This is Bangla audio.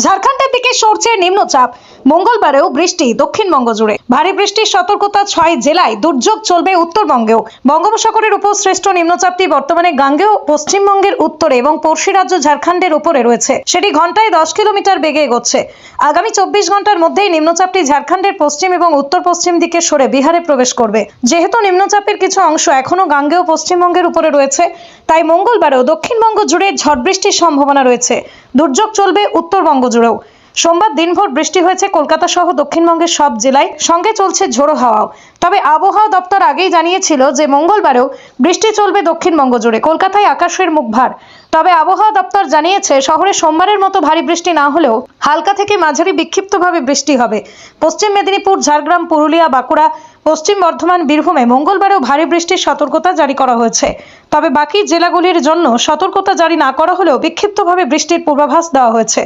ঝাড়খণ্ডের দিকে সরছে নিম্নচাপ। মঙ্গলবারেও বৃষ্টি দক্ষিণবঙ্গ জুড়ে। ভারী বৃষ্টির সতর্কতা 6 জেলায়। দুর্যোগ চলবে উত্তরবঙ্গেও। বঙ্গোপসাগরের উপর সৃষ্ট নিম্নচাপটি বর্তমানে গাঙ্গেয় পশ্চিমবঙ্গের উত্তরে এবং পড়শি রাজ্য ঝাড়খণ্ডের উপরে রয়েছে। সেটি ঘন্টায় 10 কিলোমিটার বেগে এগোচ্ছে। আগামী 24 ঘন্টার মধ্যেই নিম্নচাপটি ঝাড়খণ্ডের পশ্চিম এবং উত্তর পশ্চিম দিকে সরে বিহারে প্রবেশ করবে। যেহেতু নিম্নচাপের কিছু অংশ এখনো গাঙ্গেয় পশ্চিমবঙ্গের উপরে রয়েছে, তাই মঙ্গলবারেও দক্ষিণবঙ্গ জুড়ে ঝড় বৃষ্টির সম্ভাবনা রয়েছে। দুর্যোগ চলবে উত্তরবঙ্গ জুড়েও। সোমবার দিনভর বৃষ্টি হয়েছে কলকাতা সহ দক্ষিণবঙ্গের সব জেলায়, সঙ্গে চলছে ঝোড়ো হাওয়াও। তবে আবহাওয়া দপ্তর আগেই জানিয়েছিল যে মঙ্গলবারেও বৃষ্টি চলবে দক্ষিণবঙ্গ জুড়ে। কলকাতায় আকাশের মুখ ভার। তবে আবহাওয়া দপ্তর জানিয়েছে শহরে সোমবারের মতো ভারী বৃষ্টি না হলেও হালকা থেকে মাঝারি বিক্ষিপ্তভাবে বৃষ্টি হবে। পশ্চিম মেদিনীপুর, ঝাড়গ্রাম, পুরুলিয়া, বাঁকুড়া, পশ্চিম বর্ধমান, বীরভূমে মঙ্গলবারেও ভারী বৃষ্টির সতর্কতা জারি করা হয়েছে। তবে বাকি জেলাগুলির জন্য সতর্কতা জারি না করা হলেও বিক্ষিপ্তভাবে বৃষ্টির পূর্বাভাস দেওয়া হয়েছে।